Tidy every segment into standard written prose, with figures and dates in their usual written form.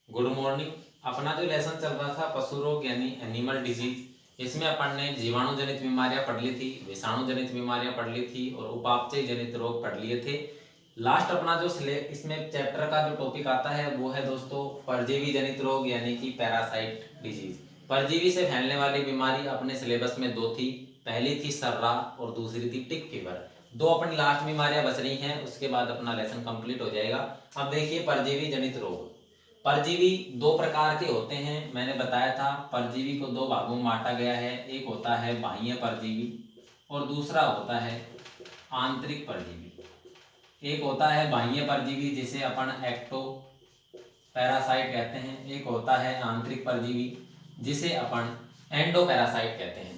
Good morning. अपना जो lesson चल रहा था पशु रोग यानी एनिमल डिजीज, इसमें अपन ने जीवाणु जनित बीमारियां पढ़ ली थी, विषाणु जनित बीमारियां पढ़ ली थी और उपापचय जनित रोग पढ़ लिए थे। लास्ट अपना जो इसमें चैप्टर का जो टॉपिक आता है वो है दोस्तों परजीवी जनित रोग यानी कि पैरासाइट डिजीज। परजीवी से फैलने वाली बीमारी अपने सिलेबस में दो थी, पहली थी सर्रा और दूसरी थी टिक फीवर। दो अपनी लास्ट बीमारियां बच रही हैं, उसके बाद अपना लेसन कंप्लीट हो जाएगा। अब देखिए परजीवी जनित रोग। परजीवी दो प्रकार के होते हैं, मैंने बताया था परजीवी को दो भागों में बांटा गया है। एक होता है बाह्य परजीवी और दूसरा होता है आंतरिक परजीवी। एक होता है बाह्य परजीवी जिसे अपन एक्टो पैरासाइट कहते हैं, एक होता है आंतरिक परजीवी जिसे अपन एंडो पैरासाइट कहते हैं।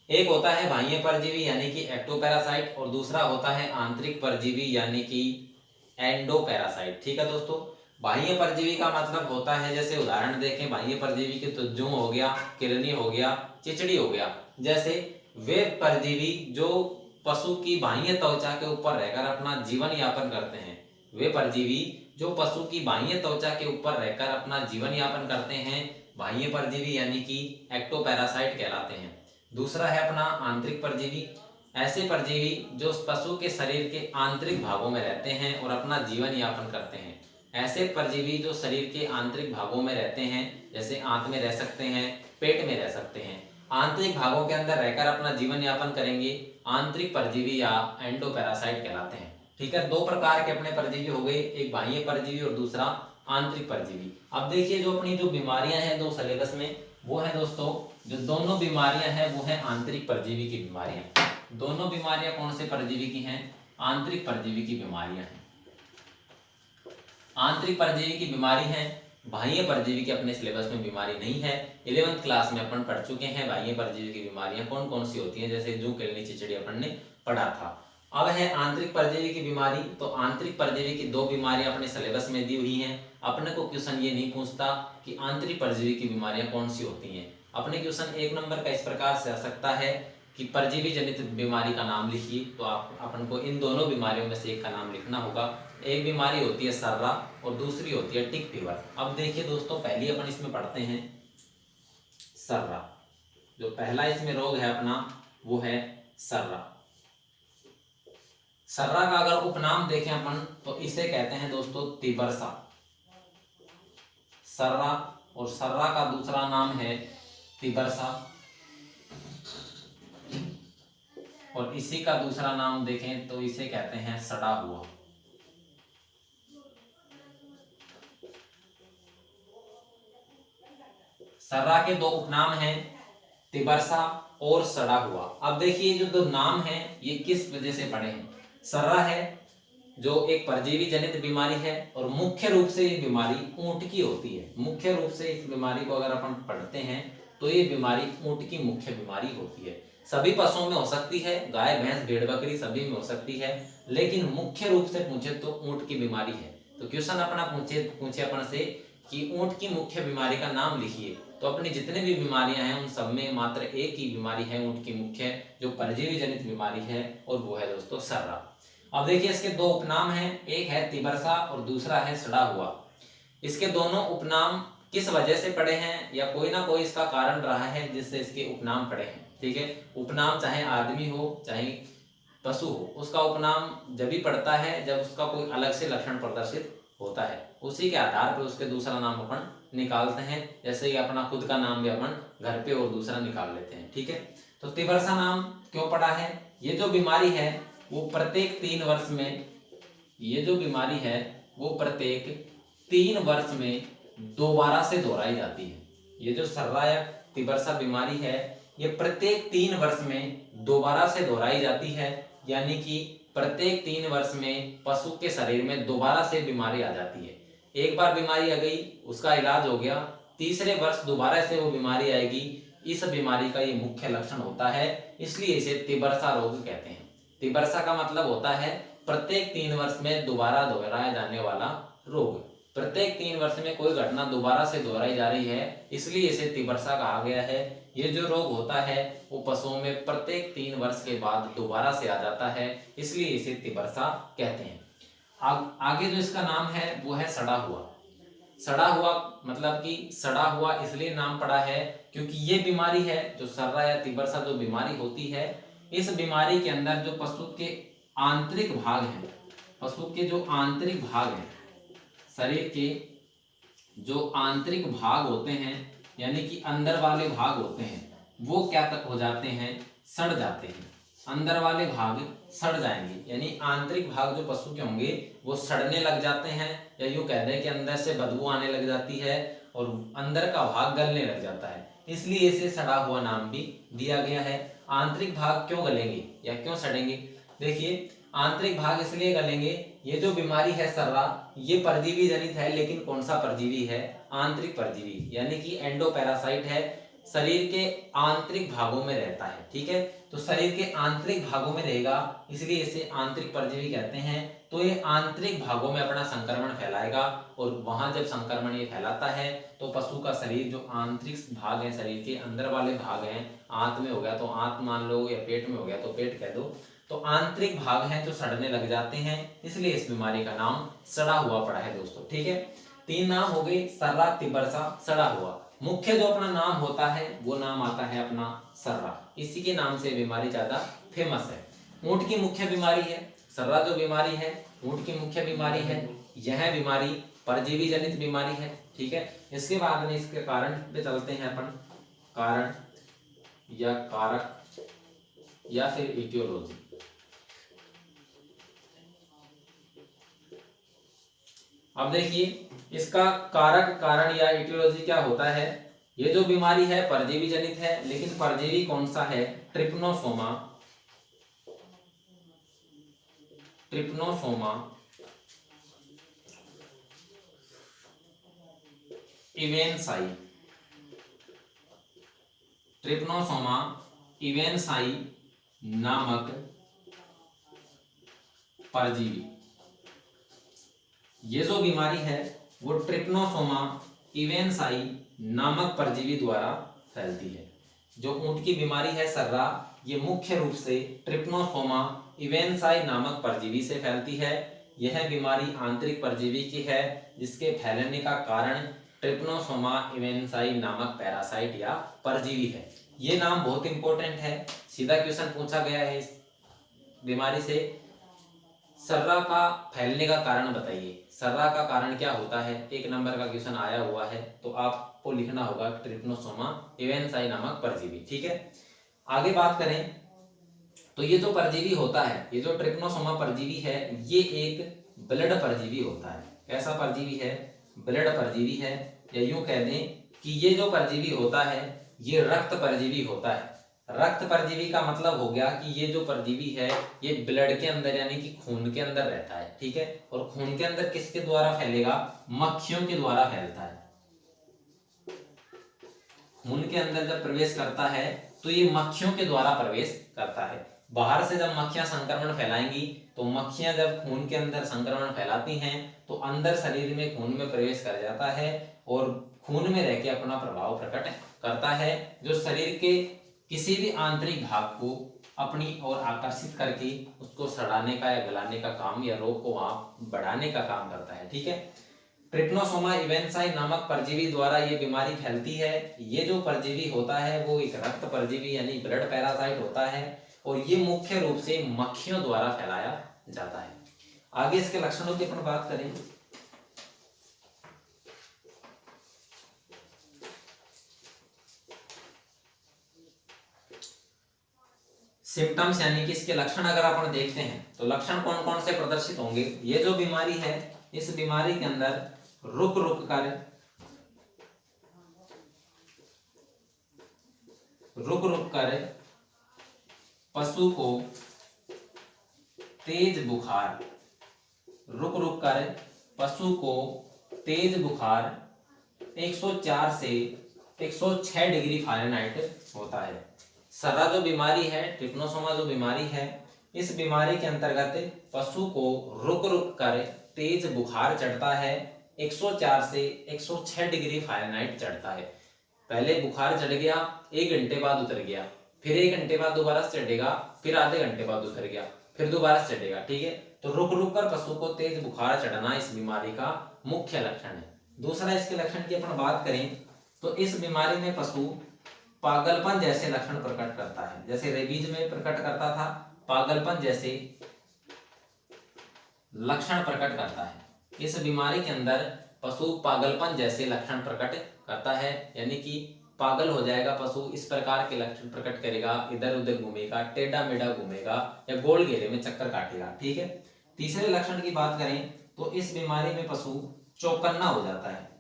एक होता है बाह्य परजीवी यानी कि एक्टो पैरासाइट और दूसरा होता है आंतरिक परजीवी यानी कि एंडो पैरासाइट। ठीक है दोस्तों, बाह्य परजीवी का मतलब होता है, जैसे उदाहरण देखें बाह्य परजीवी के तो जूं हो गया, किरनी हो गया, चिचड़ी हो गया। जैसे वे परजीवी जो पशु की बाह्य त्वचा के ऊपर रहकर अपना जीवन यापन करते हैं, वे परजीवी जो पशु की बाह्य त्वचा के ऊपर रहकर अपना जीवन यापन करते हैं, बाह्य परजीवी यानी कि एक्टोपैरासाइट कहलाते हैं। दूसरा है अपना आंतरिक परजीवी, ऐसे परजीवी जो पशु के शरीर के आंतरिक भागों में रहते हैं और अपना जीवन यापन करते हैं। ऐसे परजीवी जो शरीर के आंतरिक भागों में रहते हैं, जैसे आंत में रह सकते हैं, पेट में रह सकते हैं, आंतरिक भागों के अंदर रहकर अपना जीवन यापन करेंगे, आंतरिक परजीवी या एंडोपैरासाइट कहलाते हैं। ठीक है, दो प्रकार के अपने परजीवी हो गए, एक बाह्य परजीवी और दूसरा आंतरिक परजीवी। अब देखिए जो अपनी जो बीमारियां हैं दो सिलेबस में, वो है दोस्तों जो दोनों बीमारियां हैं वो है आंतरिक परजीवी की बीमारियां। दोनों बीमारियां कौन से परजीवी की हैं? आंतरिक परजीवी की बीमारियां हैं। आंतरिक परजीवी की बीमारी है, बाह्य परजीवी की अपने सिलेबस में बीमारी नहीं है। 11th क्लास में अपन पढ़ चुके हैं बाह्य परजीवी की बीमारियां कौन कौन सी होती हैं, जैसे जूं, किरनी, चिचड़ी अपन ने पढ़ा था। अब है आंतरिक परजीवी की बीमारी, तो आंतरिक परजीवी की दो बीमारियां अपने सिलेबस में दी हुई हैं। अपने को क्वेश्चन ये नहीं पूछता कि आंतरिक परजीवी की बीमारियां कौन सी होती हैं। अपने क्वेश्चन 1 नंबर का इस प्रकार से आ सकता है कि परजीवी जनित बीमारी का नाम लिखिए, तो आप अपन को इन दोनों बीमारियों में से एक का नाम लिखना होगा। एक बीमारी होती है सर्रा और दूसरी होती है टिक फीवर। अब देखिए दोस्तों पहली अपन इसमें पढ़ते हैं सर्रा। जो पहला इसमें रोग है अपना वो है सर्रा। सर्रा का अगर उपनाम देखें अपन तो इसे कहते हैं दोस्तों तिबरसा। सर्रा और सर्रा का दूसरा नाम है तिबरसा और इसी का दूसरा नाम देखें तो इसे कहते हैं सड़ा हुआ। सर्रा के दो उपनाम हैं, तिबरसा और सड़ा हुआ। अब देखिए जो दो नाम हैं ये किस वजह से पड़े हैं। सर्रा है जो एक परजीवी जनित बीमारी है और मुख्य रूप से ये बीमारी ऊंट की होती है। मुख्य रूप से इस बीमारी को अगर अपन पढ़ते हैं तो ये बीमारी ऊंट की मुख्य बीमारी होती है। सभी पशुओं में हो सकती है, गाय, भैंस, भेड़, बकरी सभी में हो सकती है, लेकिन मुख्य रूप से पूछे तो ऊंट की बीमारी है। तो क्वेश्चन अपना पूछे अपन से कि ऊंट की मुख्य बीमारी का नाम लिखिए, तो अपनी जितने भी बीमारियां हैं उन सब में मात्र एक ही बीमारी है ऊंट की मुख्य जो परजीवी जनित बीमारी है, और वो है दोस्तों सर्रा। अब देखिए इसके दो उपनाम हैं, एक है तिबरसा और दूसरा है सड़ा हुआ। इसके दोनों उपनाम किस वजह से पड़े हैं या कोई ना कोई इसका कारण रहा है जिससे इसके उपनाम पड़े हैं। ठीक है, उपनाम चाहे आदमी हो चाहे पशु हो, उसका उपनाम जब भी पड़ता है जब उसका कोई अलग से लक्षण प्रदर्शित होता है, उसी के आधार पर उसके दूसरा नाम अपन निकालते हैं। जैसे कि अपना खुद का नाम भी अपन घर पे और दूसरा निकाल लेते हैं। ठीक है, तो तिबरसा नाम क्यों पड़ा है? ये जो बीमारी है वो प्रत्येक 3 वर्ष में, ये जो बीमारी है वो प्रत्येक 3 वर्ष में दोबारा से दोहराई जाती है। ये जो सर्रा या तिबरसा बीमारी है ये प्रत्येक 3 वर्ष में दोबारा से दोहराई जाती है, यानी कि प्रत्येक 3 वर्ष में पशु के शरीर में दोबारा से बीमारी आ जाती है। एक बार बीमारी आ गई उसका इलाज हो गया, तीसरे वर्ष दोबारा से वो बीमारी आएगी। इस बीमारी का ये मुख्य लक्षण होता है, इसलिए इसे तिबरसा रोग कहते हैं। तिबरसा का मतलब होता है प्रत्येक 3 वर्ष में दोबारा दोहराया जाने वाला रोग। प्रत्येक 3 वर्ष में कोई घटना दोबारा से दोहराई जा रही है, इसलिए इसे तिबरसा कहा गया है। ये जो रोग होता है वो पशुओं में प्रत्येक 3 वर्ष के बाद दोबारा से आ जाता है, इसलिए इसे तिबरसा कहते हैं। आगे जो इसका नाम है वो है सड़ा हुआ। सड़ा हुआ मतलब कि सड़ा हुआ इसलिए नाम पड़ा है क्योंकि ये बीमारी है जो सर्रा या तिबरसा जो बीमारी होती है, इस बीमारी के अंदर जो पशु के आंतरिक भाग हैं, पशु के जो आंतरिक भाग हैं, शरीर के जो आंतरिक भाग होते हैं यानी कि अंदर वाले भाग होते हैं, वो क्या तक हो जाते हैं, सड़ जाते हैं। अंदर वाले भाग सड़ जाएंगे यानी आंतरिक भाग जो पशु के होंगे वो सड़ने लग जाते हैं, या यूं कह दें कि अंदर से बदबू आने लग जाती है और अंदर का भाग गलने लग जाता है, इसलिए इसे सड़ा हुआ नाम भी दिया गया है। आंतरिक भाग क्यों गलेंगे या क्यों सड़ेंगे? देखिए, आंतरिक भाग इसलिए गलेंगे, ये जो बीमारी है सर्रा, ये परजीवी जनित है, लेकिन कौन सा परजीवी है? आंतरिक परजीवी यानी कि एंडोपैरासाइट है, शरीर के आंतरिक भागों में रहता है। ठीक है, तो शरीर के आंतरिक भागों में रहेगा, इसलिए इसे आंतरिक परजीवी कहते हैं। तो ये आंतरिक भागों में अपना संक्रमण फैलाएगा और वहां जब संक्रमण ये फैलाता है तो पशु का शरीर जो आंतरिक भाग है, शरीर के अंदर वाले भाग हैं, आंत में हो गया तो आंत मान लो, या पेट में हो गया तो पेट कह दो, तो आंतरिक भाग हैं जो सड़ने लग जाते हैं, इसलिए इस बीमारी का नाम सड़ा हुआ पड़ा है दोस्तों। ठीक है, 3 नाम हो गए, सर्रा, तिबरसा, सड़ा हुआ। मुख्य जो अपना नाम होता है वो नाम आता है अपना सर्रा, इसी के नाम से बीमारी ज्यादा फेमस है। ऊंट की मुख्य बीमारी है सर्रा, जो बीमारी है ऊंट की मुख्य बीमारी है, यह बीमारी परजीवी जनित बीमारी है। ठीक है, इसके बाद में इसके कारण पे चलते हैं अपन, कारण या कारक या फिर इटियोलॉजी। अब देखिए, इसका कारक, कारण या इटियोलॉजी क्या होता है। ये जो बीमारी है परजीवी जनित है, लेकिन परजीवी कौन सा है? ट्रिपनोसोमा, ट्रिपनोसोमा इवेंसाई, ट्रिपनोसोमा इवेंसाई नामक परजीवी। ये जो बीमारी है वो ट्रिपनोसोमा इवेंसाई नामक परजीवी द्वारा फैलती है। जो ऊंट की बीमारी है सर्रा, ये मुख्य रूप से ट्रिपनोसोमा इवेंसाई नामक परजीवी से फैलती है। यह बीमारी आंतरिक परजीवी की है, जिसके फैलने का कारण ट्रिपनोसोमा इवेंसाई नामक पैरासाइट या परजीवी है। ये नाम बहुत इंपॉर्टेंट है, सीधा क्वेश्चन पूछा गया है इस बीमारी से। सर्रा का फैलने का कारण बताइए, सर्रा का कारण क्या होता है? 1 नंबर का क्वेश्चन आया हुआ है, तो आपको लिखना होगा ट्रिपनोसोमा इवेंसाई नामक परजीवी। ठीक है, आगे बात करें तो ये जो परजीवी होता है, ये जो ट्रिपनोसोमा परजीवी है, ये एक ब्लड परजीवी होता है। कैसा परजीवी है? ब्लड परजीवी है, या यूं कह दें कि ये जो परजीवी होता है ये रक्त परजीवी होता है। रक्त परजीवी का मतलब हो गया कि ये जो परजीवी है ये ब्लड के अंदर यानी कि खून के अंदर रहता है। ठीक है, और खून के अंदर किसके द्वारा फैलेगा? मक्खियों के द्वारा फैलता है। खून के अंदर जब प्रवेश करता है तो ये मक्खियों के द्वारा प्रवेश करता है। बाहर से जब मक्खियां संक्रमण फैलाएंगी तो मक्खियां जब खून के अंदर संक्रमण फैलाती हैं तो अंदर शरीर में खून में प्रवेश कर जाता है और खून में रह के अपना प्रभाव प्रकट करता है, जो शरीर के किसी भी आंतरिक भाग को अपनी ओर आकर्षित करके उसको सड़ाने का या गलाने का काम या रोग को वहां बढ़ाने का काम करता है। ठीक है, ट्रिपनोसोमा इवेंसाई नामक परजीवी द्वारा ये बीमारी फैलती है। ये जो परजीवी होता है वो एक रक्त परजीवी यानी ब्लड पैरासाइट होता है और ये मुख्य रूप से मक्खियों द्वारा फैलाया जाता है। आगे इसके लक्षणों की अपन बात करें सिम्टम्स यानी कि इसके लक्षण अगर अपन देखते हैं तो लक्षण कौन कौन से प्रदर्शित होंगे। ये जो बीमारी है इस बीमारी के अंदर रुक रुक कर पशु को तेज बुखार, रुक कर पशु को तेज बुखार 104 से 106 डिग्री फ़ारेनहाइट होता है। सर्रा जो बीमारी है, ट्रिपनोसोमा जो बीमारी है, इस बीमारी के अंतर्गत पशु को रुक कर तेज बुखार चढ़ता है। 104 से 106 डिग्री फ़ारेनहाइट चढ़ता है। पहले बुखार चढ़ गया, 1 घंटे बाद उतर गया, फिर 1 घंटे बाद दोबारा चढ़ेगा, फिर आधे घंटे बाद उतर गया, फिर दोबारा चढ़ेगा। ठीक है, तो रुक कर पशु को तेज बुखार चढ़ना इस बीमारी का मुख्य लक्षण है। दूसरा इसके लक्षण की अपन बात करें तो इस बीमारी में पशु पागलपन जैसे लक्षण प्रकट करता है, जैसे रेबीज में प्रकट करता था, पागलपन जैसे लक्षण प्रकट करता है। इस बीमारी के अंदर पशु पागलपन जैसे लक्षण प्रकट करता है, यानी कि पागल हो जाएगा पशु, इस प्रकार के लक्षण प्रकट करेगा, इधर उधर घूमेगा, टेढ़ा मेढ़ा घूमेगा या गोल घेरे में चक्कर काटेगा। ठीक है। तीसरे लक्षण की बात करें तो इस बीमारी में पशु चौकन्ना हो जाता है।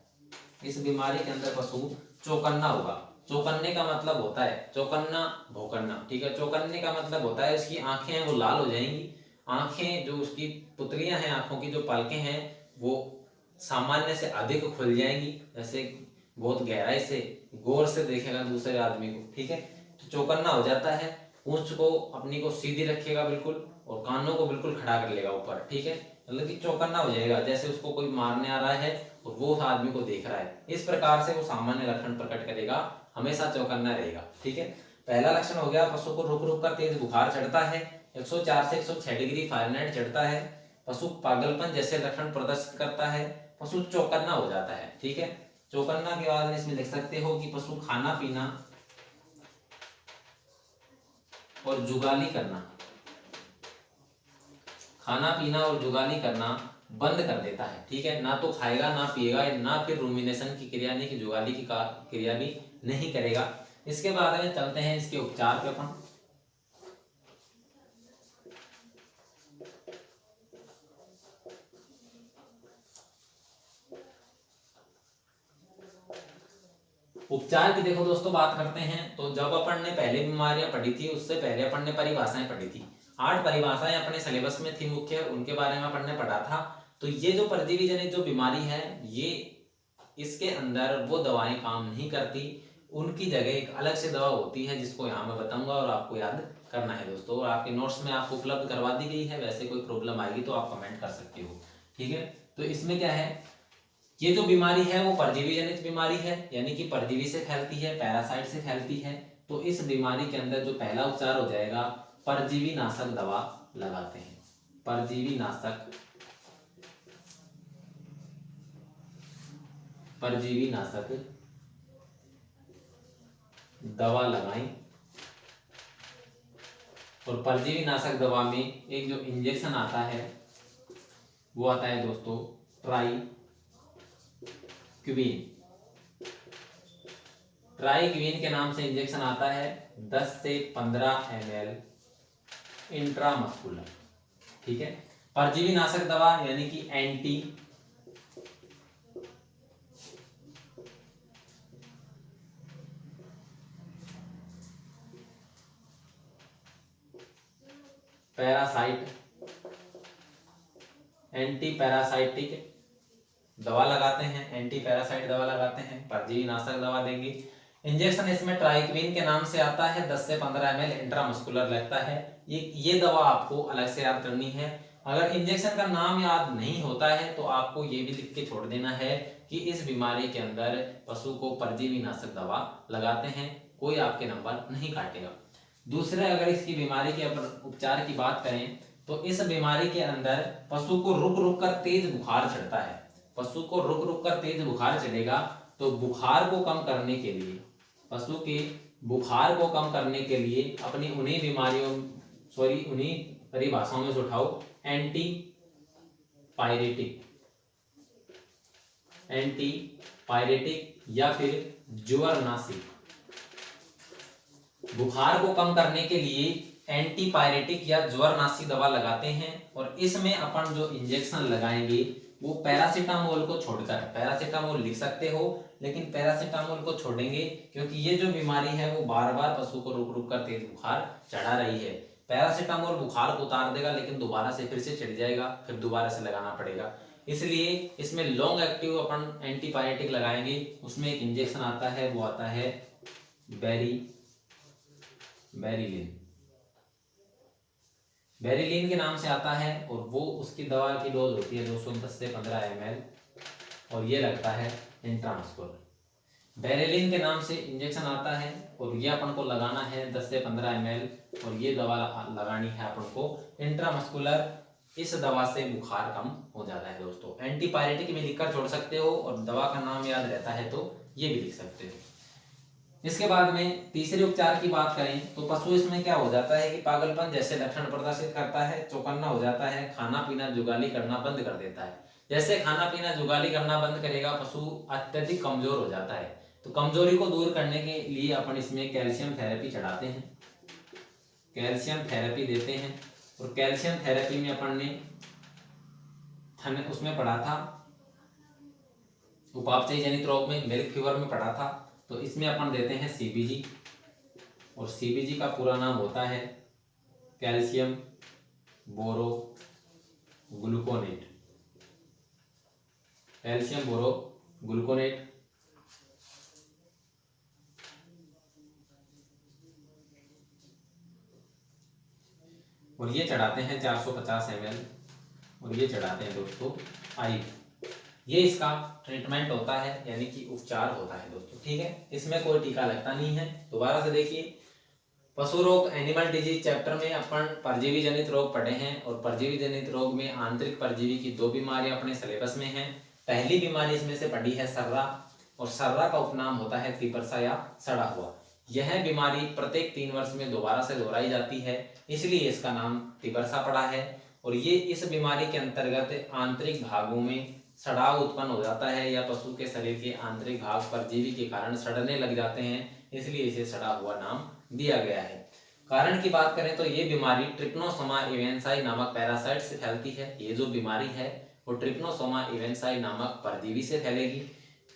इस बीमारी के अंदर पशु चौकन्ना होगा। चौकन्ने का मतलब होता है चौकन्ना भौंकना। ठीक है। चौकन्ने का मतलब होता है उसकी आंखें हैं वो लाल हो जाएंगी, आंखें जो उसकी पुतलियां हैं, आंखों की जो पलकें हैं वो सामान्य से अधिक खुल जाएंगी, जैसे बहुत गहराई से गौर से देखेगा दूसरे आदमी को। ठीक है। तो चौकन्ना हो जाता है, पूंछ को अपनी को सीधी रखेगा बिल्कुल और कानों को बिल्कुल खड़ा कर लेगा ऊपर। ठीक है। मतलब कि चौकन्ना हो जाएगा, जैसे उसको कोई मारने आ रहा है और वो उस आदमी को देख रहा है, इस प्रकार से वो सामान्य लक्षण प्रकट करेगा, हमेशा चौकन्ना रहेगा। ठीक है। पहला लक्षण हो गया पशु को रुक रुक कर तेज बुखार चढ़ता है, 104 से 106 डिग्री फ़ारेनहाइट चढ़ता है, पशु पागलपन जैसे लक्षण प्रदर्शित करता है, पशु चौकन्ना हो जाता है। ठीक है। चौकन्ना के बाद इसमें देख सकते हो कि पशु खाना पीना और जुगाली करना, खाना पीना और जुगाली करना बंद कर देता है। ठीक है। ना तो खाएगा ना पिएगा ना फिर रूमिनेशन की क्रिया नहीं, कि जुगाली की क्रिया भी नहीं करेगा। इसके बाद में चलते हैं इसके उपचार पे अपन। उपचार की देखो दोस्तों बात करते हैं तो जब अपन ने पहले बीमारियां पढ़ी थी उससे पहले अपन ने परिभाषाएं पढ़ी थी। 8 परिभाषाएं अपने सिलेबस में थी मुख्य, उनके बारे में अपन ने पढ़ा था। तो ये जो परजीवी जनित जो बीमारी है ये इसके अंदर वो दवाएं काम नहीं करती, उनकी जगह एक अलग से दवा होती है जिसको यहाँ मैं बताऊंगा और आपको याद करना है दोस्तों। और आपके नोट्स में आपको उपलब्ध करवा दी गई है, वैसे कोई प्रॉब्लम आएगी तो आप कमेंट कर सकते हो। ठीक है। तो इसमें क्या है, ये जो बीमारी है वो परजीवी जनित बीमारी है, यानी कि परजीवी से फैलती है, पैरासाइट से फैलती है। तो इस बीमारी के अंदर जो पहला उपचार हो जाएगा, परजीवी नाशक दवा लगाते हैं। परजीवी नाशक दवा लगाएं। और परजीवी नाशक दवा में एक जो इंजेक्शन आता है वो आता है दोस्तों ट्राइक्विन के नाम से इंजेक्शन आता है, 10 से 15 ml इंट्रामस्कुलर। ठीक है। परजीवी नाशक दवा यानी कि एंटी पैरासाइटिक दवा लगाते हैं, एंटी पैरासाइट दवा लगाते हैं, परजीवी नाशक दवा देंगे। इंजेक्शन इसमें ट्राइक्विन के नाम से आता है, 10 से 15 ml इंट्रामस्कुलर लगता है। ये दवा आपको अलग से याद करनी है। अगर इंजेक्शन का नाम याद नहीं होता है तो आपको ये भी लिख के छोड़ देना है कि इस बीमारी के अंदर पशु को परजीवी नाशक दवा लगाते हैं, कोई आपके नंबर नहीं काटेगा। दूसरे अगर इसकी बीमारी के उपचार की बात करें तो इस बीमारी के अंदर पशु को रुक रुक कर तेज बुखार चढ़ता है। पशु को रुक रुक कर तेज बुखार चढ़ेगा तो बुखार को कम करने के लिए, पशु के बुखार को कम करने के लिए अपनी उन्हीं परिभाषाओं में से उठाओ, एंटी पायरेटिक या फिर ज्वरनाशी। बुखार को कम करने के लिए एंटीपायरेटिक या ज्वरनाशी दवा लगाते हैं। और इसमें अपन जो इंजेक्शन लगाएंगे वो पैरासीटामोल को छोड़कर, पैरासीटामोल लिख सकते हो लेकिन पैरासीटामोल को छोड़ेंगे क्योंकि ये जो बीमारी है वो बार बार पशु को रुक रुक कर तेज बुखार चढ़ा रही है। पैरासीटामोल बुखार को उतार देगा लेकिन दोबारा से फिर से चढ़ जाएगा, फिर दोबारा से लगाना पड़ेगा। इसलिए इसमें लॉन्ग एक्टिव अपन एंटीपायरेटिक लगाएंगे। उसमें एक इंजेक्शन आता है, वो आता है बेरिलीन के नाम से आता है और वो उसकी दवा की डोज होती है 210 से 15 ml और ये लगता है इंट्रामस्कुलर। बेरिलीन के नाम से इंजेक्शन आता है और ये अपन को लगाना है 10 से 15 ml और ये दवा लगानी है अपन को इंट्रामस्कुलर इस दवा से बुखार कम हो जाता है दोस्तों। एंटीपायरेटिक में लिखकर छोड़ सकते हो और दवा का नाम याद रहता है तो ये भी लिख सकते हो। इसके बाद में तीसरे उपचार की बात करें तो पशु इसमें क्या हो जाता है कि पागलपन जैसे लक्षण प्रदर्शित करता है, चौकन्ना हो जाता है, खाना पीना जुगाली करना बंद कर देता है। जैसे खाना पीना जुगाली करना बंद करेगा पशु अत्यधिक कमजोर हो जाता है। तो कमजोरी को दूर करने के लिए अपन इसमें कैल्शियम थेरेपी चढ़ाते हैं, कैल्शियम थेरेपी देते हैं। और कैल्शियम थेरेपी में अपन ने उसमें पढ़ा था उपापचय जनित रोग में, मिल्क फीवर में पढ़ा था। तो इसमें अपन देते हैं सीबीजी, और सीबीजी का पूरा नाम होता है कैल्शियम बोरो ग्लूकोनेट, कैल्शियम बोरो ग्लूकोनेट। और ये चढ़ाते हैं 450 ml, और ये चढ़ाते हैं दोस्तों आई। ये इसका ट्रीटमेंट होता है, यानी कि उपचार होता है दोस्तों, ठीक है। इसमें कोई टीका लगता नहीं है। दोबारा से देखिए, पशु रोग एनिमल डिजीज चैप्टर में अपन परजीवी जनित रोग पढ़े हैं, और परजीवी जनित रोग में आंतरिक परजीवी की 2 बीमारियां अपने सिलेबस में हैं। पहली बीमारी इसमें से पढ़ी है सर्रा, और सर्रा का उपनाम होता है तिपरसा या सड़ा हुआ। यह बीमारी प्रत्येक 3 वर्ष में दोबारा से दोहराई जाती है, इसलिए इसका नाम तिपरसा पड़ा है। और ये इस बीमारी के अंतर्गत आंतरिक भागों में सड़ाव उत्पन्न हो जाता है, या पशु के शरीर के आंतरिक भाग परजीवी के कारण सड़ने लग जाते हैं, इसलिए इसे सड़ा हुआ नाम दिया गया है। कारण की बात करें तो ये बीमारी ट्रिप्नोसोमा इवेंसाई नामक पैरासाइट से फैलती है। ये जो बीमारी है वो ट्रिप्नोसोमा इवेंसाई नामक परजीवी से फैलेगी,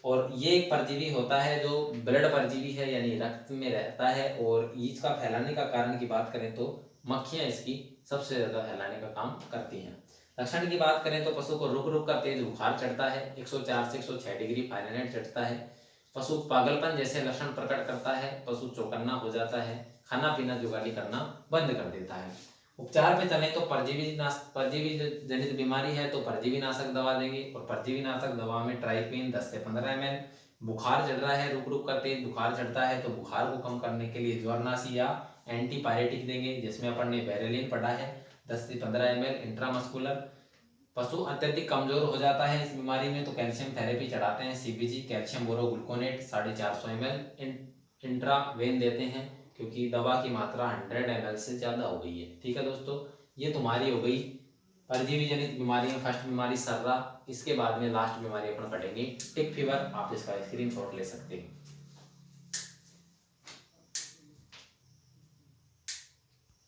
और ये एक परजीवी होता है जो ब्लड परजीवी है, यानी रक्त में रहता है। और इसका फैलाने का कारण की बात करें तो मक्खियां इसकी सबसे ज्यादा फैलाने का काम करती हैं। लक्षण की बात करें तो पशु को रुक रुक कर तेज बुखार चढ़ता है, 104 से 106 डिग्री फ़ारेनहाइट चढ़ता है। पशु पागलपन जैसे लक्षण प्रकट करता है, पशु चौकन्ना हो जाता है, खाना पीना जुगाली करना बंद कर देता है। उपचार पे चलें तो परजीवी जनित बीमारी है तो परजीवी नाशक दवा देंगे, और परजीवी नाशक दवा में ट्राइपिन 10 से 15 ml। बुखार चढ़ रहा है, रुक रुक कर तेज बुखार चढ़ता है तो बुखार को कम करने के लिए ज्वरनाशी या एंटीपायरेटिक देंगे, जिसमें अपन ने बेरेलिन पढ़ा है 10 से 15 ml इंट्रामस्कुलर। पशु अत्यधिक कमजोर हो जाता है इस बीमारी में तो कैल्शियम थेरेपी चढ़ाते हैं, सीबीजी कैल्शियम बोरो ग्लूकोनेट 450 ml इंट्रावेन देते हैं, क्योंकि दवा की मात्रा 100 ml से ज्यादा हो गई है। ठीक है दोस्तों, ये तुम्हारी हो गई परजीवी जनित बीमारियां। फर्स्ट बीमारी सर्रा, इसके बाद में लास्ट बीमारी अपन पढ़ेंगे टिक फीवर। आप इसका स्क्रीनशॉट ले सकते हैं।